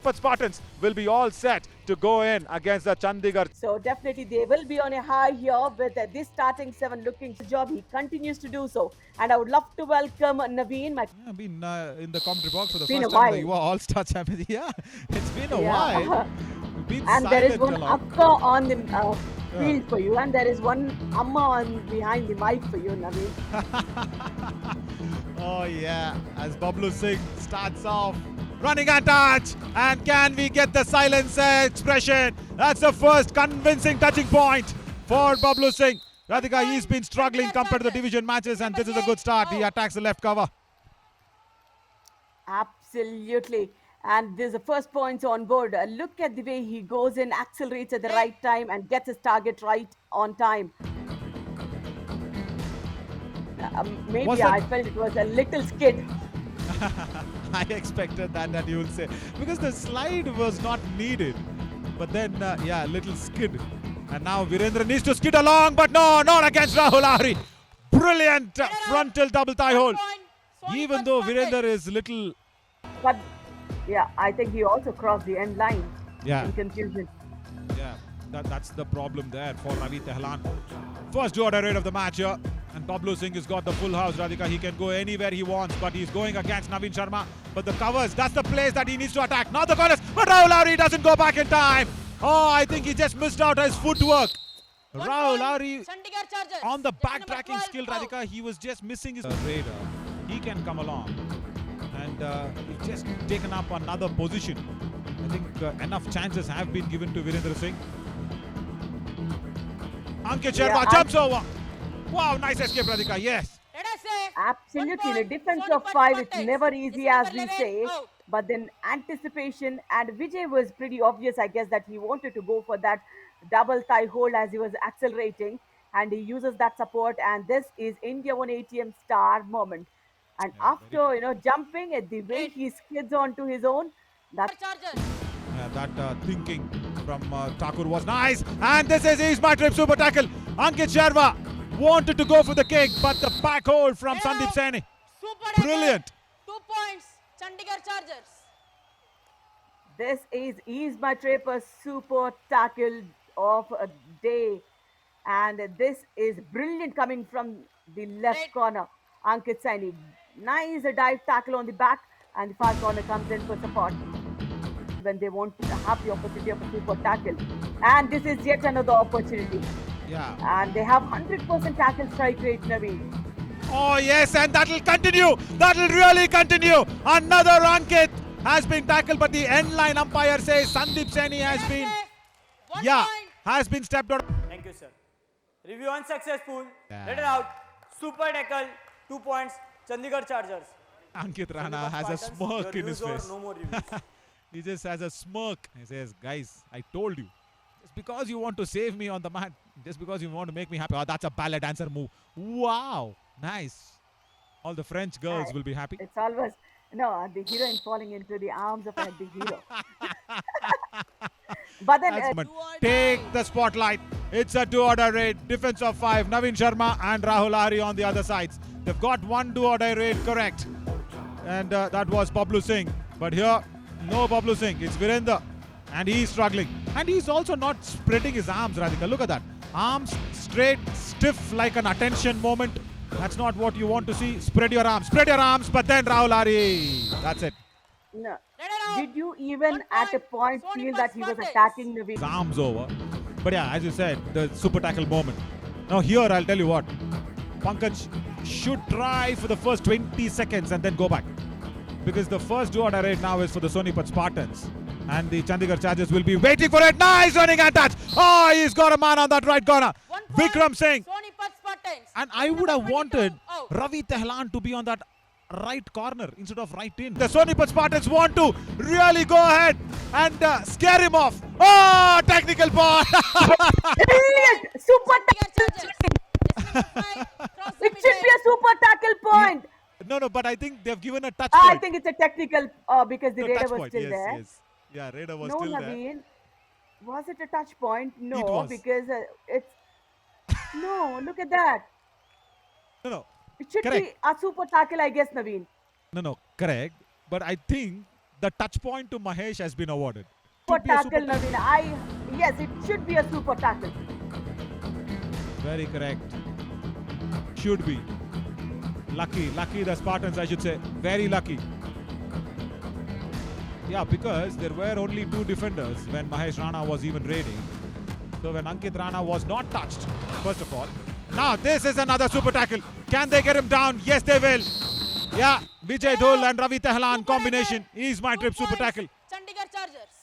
For Spartans will be all set to go in against the Chandigarh. So definitely they will be on a high here with this starting seven looking job. He continues to do so. And I would love to welcome Naveen. Yeah, been in the commentary box for the Been a first time in the while. Yuva All-Star Champions. Yeah, it's been a while. Yeah. We've been And there is silent one along. Akka on the Yeah. field for you. And there is one Amma on behind the mic for you, Naveen. Oh yeah, as Bablu Singh starts off running at touch, and can we get the silence expression? That's the first convincing touching point for Bablu Singh. Radhika, he's been struggling compared to the division matches, and this is a good start. He attacks the left cover. Absolutely. And there's the first points on board. Look at the way he goes in, accelerates at the right time, and gets his target right on time. Maybe Was that- I felt it was a little skid. I expected that you will say, because the slide was not needed. But then, yeah, little skid. And now Virendra needs to skid along, but no, not against Rahul Ahri. Brilliant frontal double thigh hold. Even though Virendra is little, But yeah, I think he also crossed the end line yeah, in confusion. yeah, that's the problem there for Ravi Tehlan. First order raid of the match here. And Bablu Singh has got the full house, Radhika. He can go anywhere he wants, but he's going against Naveen Sharma. But the covers, that's the place that he needs to attack. Not the corners, but Rahul Ahri doesn't go back in time. Oh, I think he just missed out his footwork. Rahul Ahri on the backtracking skill, Radhika, he was just missing his radar. He can come along. And he's just taken up another position. I think enough chances have been given to Virendra Singh. Ankit Sharma jumps over. Wow, nice escape, Radhika. Yes. Absolutely. In a defense of five, it's never easy, as we say. But then anticipation, and Vijay was pretty obvious, I guess, that he wanted to go for that double thigh hold as he was accelerating, and he uses that support. And this is India 1 ATM star moment. And Yeah, after jumping at the way he skids onto his own, that's That thinking from Thakur was nice. And this is my trip super tackle. Ankit Sharma wanted to go for the kick, but the back hold from Sandeep Saini. Brilliant. 2 points, Chandigarh Chargers. This is my trip, a super tackle of a day. And this is brilliant coming from the left Right. corner. Ankit Saini. Nice dive tackle on the back, and the far corner comes in for support when they want to have the opportunity of a super tackle. And this is yet another opportunity. Yeah. And they have 100% tackle strike rate, Naveen. Oh, yes, and that will continue. That will really continue. Another Ankit has been tackled, but the end line umpire says Sandeep Saini has been, One yeah, point. has been stepped out. Thank you, sir. Review unsuccessful. Yeah. Let it out. Super tackle. 2 points. Chandigarh Chargers. Ankit Rana Chandigarh has a Spartans, smirk your in his reviews face. or no more reviews. He just has a smirk. He says, guys, I told you. Just because you want to save me on the mat, just because you want to make me happy. Oh, that's a ballet dancer move. Wow. Nice. All the French girls will be happy. It's always, no, the heroine falling into the arms of the hero. But then, That's moment. Take the spotlight. It's a do-or-die raid. Defense of 5. Naveen Sharma and Rahul Ahri on the other sides. They've got one do-or-die raid correct. And that was Bablu Singh. But here, no Bablu Singh. It's Virendra. And he's struggling. And he's also not spreading his arms, Radhika. Look at that. Arms straight, stiff like an attention moment. That's not what you want to see. Spread your arms. Spread your arms. But then Rahul Ahri. That's it. no. Let it out. Did you even One at a point, point Sony feel that he was Spartans. attacking Naveen? His arms over. But yeah, as you said, the super tackle moment. Now here, I'll tell you what. Pankaj should try for the first 20 seconds and then go back. Because the first do-or-die raid now is for the Sonipat Spartans. And the Chandigarh Chargers will be waiting for it. Nice running and touch. Oh, he's got a man on that right corner. 1 point, Vikram Singh. Sonipat Spartans. And I would have Number 22 wanted out. Ravi Tehlan to be on that right corner instead of right in. The Sonipat Spartans want to really go ahead and scare him off. Oh, technical ball. Brilliant! Super Chandigarh tackle! Chargers. Cross the It should be a super tackle point! No, but I think they've given a touch I point. think it's a technical because the No, Raider touch was point. still Yes, there. yes. Yeah, Raider was No, still there. Naveen. Was it a touch point? No, It was. because it's. No, look at that. No, no, It should Correct. be a super tackle, I guess, Naveen. no, correct. But I think the touch point to Mahesh has been awarded. Super Should be a super tackle, Naveen. Yes, it should be a super tackle. Very correct. Should be. Lucky the Spartans, I should say. Very lucky. Yeah, because there were only two defenders when Mahesh Rana was even raiding. So when Ankit Rana was not touched, first of all. Now this is another super tackle. Can they get him down? Yes, they will. Yeah, Vijay Dhul and Ravi Tehlan combination is my trip super tackle. Chandigarh Chargers.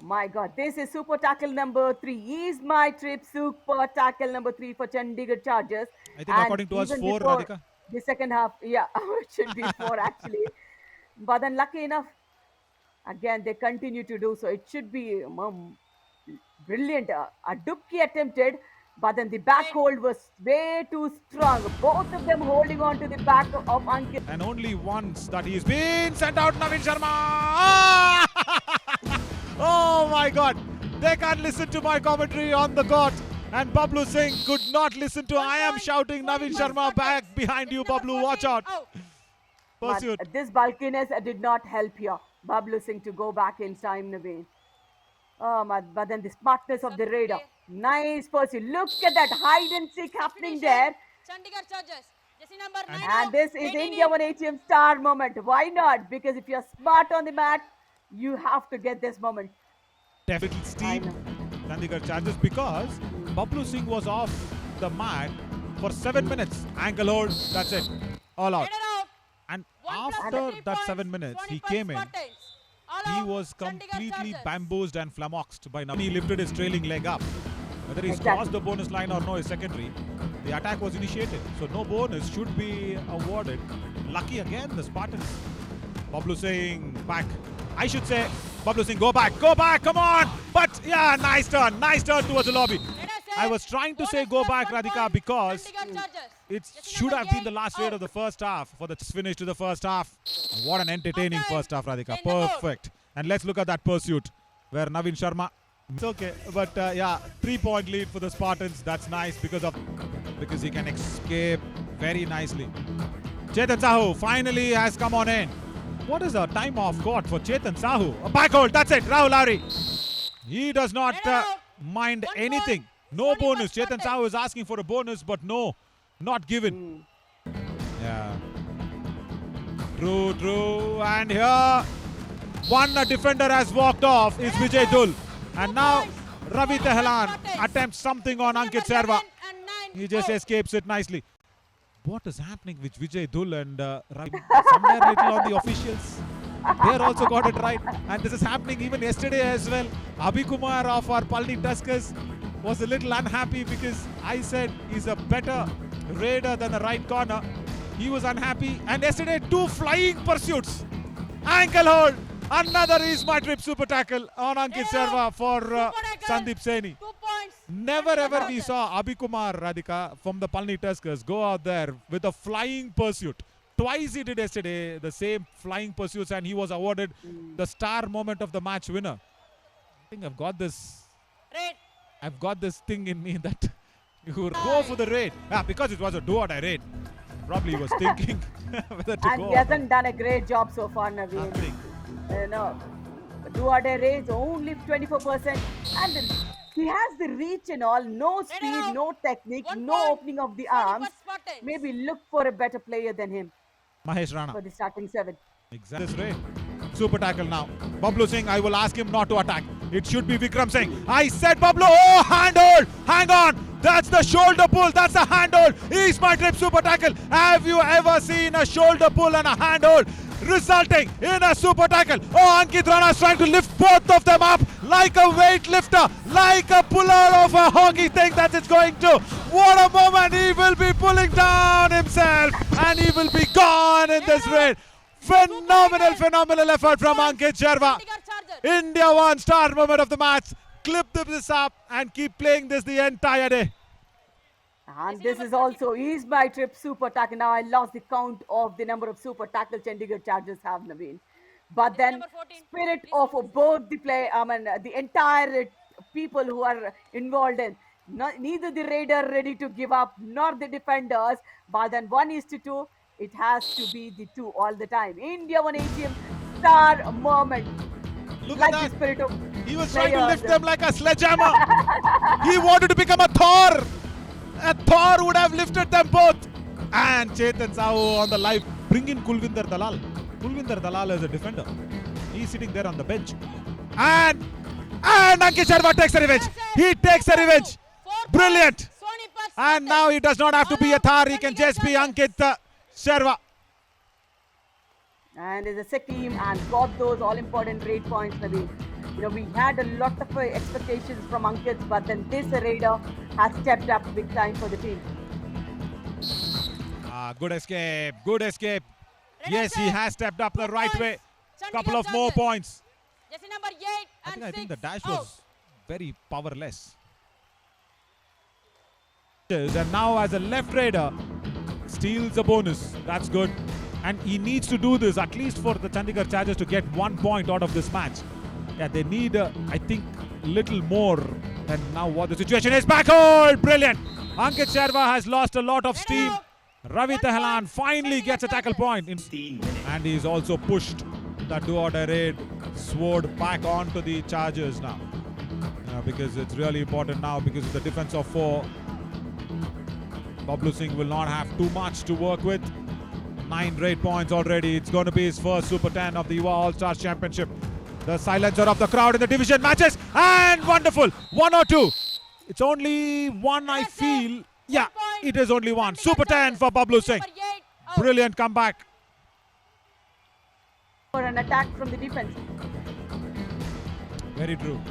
My God, this is super tackle number 3. Is my trip super tackle number 3 for Chandigarh Chargers. I think according to us, even 4, before Radhika. the second half, yeah, it should be 4 actually. But then lucky enough, again, they continue to do so. It should be brilliant. A dupki attempted, but then the back hold was way too strong. Both of them holding on to the back of Ankit. And only once that he's been sent out, Navin Sharma. Ah! Oh my God. They can't listen to my commentary on the court. And Bablu Singh could not listen to. I am shouting Navin Sharma back behind you, Bablu. Watch out. Pursuit. But this bulkiness did not help here. Bablu Singh to go back in time, Naveen. But then the smartness of the raider. Nice pursuit. Look at that hide and seek happening there. Chandigarh Chargers. Jersey number 9. And this is India 1 ATM star moment. Why not? Because if you're smart on the mat, you have to get this moment. Definitely steep Chandigarh Chargers because Bablu Singh was off the mat for 7 minutes. Ankle hold, that's it. All out. And after that 7 minutes, he came in. He was completely bamboozled and flummoxed by Navin. He lifted his trailing leg up. Whether he's crossed the bonus line or no is secondary. The attack was initiated. So no bonus should be awarded. Lucky again, the Spartans. Bablu Singh back. I should say, Bablu Singh, go back, come on! But yeah, nice turn towards the lobby. I was trying to say go back, Radhika, because it should have been the last raid of the first half for the finish to the first half. What an entertaining first half, Radhika. Perfect. And let's look at that pursuit where Navin Sharma. It's okay, but yeah, 3-point lead for the Spartans. That's nice because he can escape very nicely. Chetan Sahu finally has come on in. What is a time off court for Chetan Sahu? A back hold, that's it, Rahul Lowry. He does not mind anything. No bonus. Chetan Sahu is asking for a bonus, but no, not given. Yeah. True. And here, one defender has walked off is Vijay Dhul. And now Ravi Tehlan attempts something on Ankit Serva. He just escapes it nicely. What is happening with Vijay Dhul and Ravi? Somewhere little on the officials. They also got it right. And this is happening even yesterday as well. Abhi Kumar of our Palni Tuskers was a little unhappy because I said he's a better raider than the right corner. He was unhappy. And yesterday, 2 flying pursuits. Ankle hold. Another is my trip super tackle on Ankit Serva for Sandeep Saini. 2 points. Never ever we saw Abhi Kumar, Radhika, from the Palni Tuskers go out there with a flying pursuit. Twice he did yesterday, the same flying pursuits, and he was awarded the star moment of the match winner. I think I've got this thing in me that you go for the raid. Yeah, because it was a do-or-die raid. Probably he was thinking whether to and go. he hasn't done a great job so far, Naveen. No, do-or-die raids only 24%, and then he has the reach and all. No speed, no technique, no opening of the arms. Maybe look for a better player than him. Mahesh Rana. For the starting 7. Exactly. This raid. Super tackle now. Bablu Singh, I will ask him not to attack. It should be Vikram Singh. I said Bablu. Oh, hand hold. Hang on. That's the shoulder pull. That's the hand hold. He's my trip super tackle. Have you ever seen a shoulder pull and a hand hold resulting in a super tackle? Oh, Ankit Rana is trying to lift both of them up like a weightlifter, like a puller of a hockey thing that it's going to. What a moment. He will be pulling down himself and he will be gone in this raid. Phenomenal effort from Ankit Serva. India 1 star moment of the match. Clip this up and keep playing this the entire day. And this is also is my trip super tackle. Now I lost the count of the number of super tackles Chandigarh Chargers have, Naveen. But then spirit of both the the entire people who are involved in. Neither the raider ready to give up, nor the defenders. But then 1:2. It has to be the 2 all the time. India 1 ATM superstar moment. Look Like at the that. spirit of He was trying to players. lift them like a sledgehammer. He wanted to become a Thor. A Thor would have lifted them both. And Chetan Sahu on the live. Bring in Kulvinder Dalal. Kulvinder Dalal is a defender. He's sitting there on the bench. And Ankit Sharma takes the revenge. He takes the revenge. Brilliant. Sonipat And now he does not have to be a Thor. He can just be Ankit Sharma. And is a Sakim and got those all-important raid points, Naveen. You know, we had a lot of expectations from Ankit, but then this raider has stepped up big time for the team. Good escape. Good escape. Yes, he has stepped up the right way. Chandigarh Couple of more Chargers. points. Jersey number 8 and I think the 6 dash out. was very powerless. And now as a left raider, steals a bonus. That's good. And he needs to do this at least for the Chandigarh Chargers to get 1 point out of this match. Yeah, they need, I think, little more. And now what the situation is. Backhole! Brilliant! Ankit Sharma has lost a lot of steam. Ravi Tehlan finally gets a tackle point. And he's also pushed the do-or-die raid sword back onto the Chargers now. Because it's really important now because of the defense of 4. Bablu Singh will not have too much to work with. 9 raid points already. It's going to be his first Super 10 of the Yuva All-Stars Championship. The silencer of the crowd in the division matches. And wonderful. 1 or 2. It's only 1, I feel. Yeah, it is only 1. Super 10 for Bablu Singh. Number 8 out. Brilliant comeback. For an attack from the defense. Very true.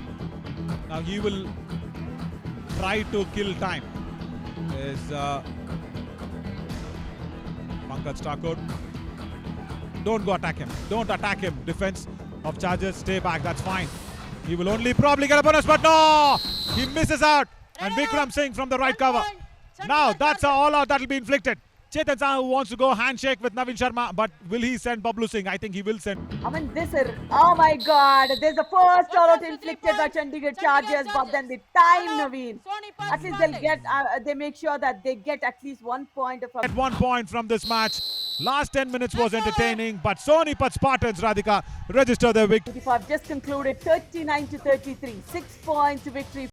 Now he will try to kill time. Is Pankaj Thakur. Don't go attack him. Don't attack him. Defense of Chargers. Stay back. That's fine. He will only probably get a bonus, but no! He misses out. And Vikram Singh from the right cover. Now that's a all out that will be inflicted. Chetan Sahu wants to go handshake with Navin Sharma, but will he send Bablu Singh? I think he will send. I mean, oh my God, there's the first all-out inflicted by Chandigarh Chargers, but then the time, Naveen. At least they'll get, they make sure that they get at least 1 point from. At 1 point from this match. Last 10 minutes was entertaining, but Sonipat Spartans, Radhika, register their victory. Just concluded 39-33, 6 points victory.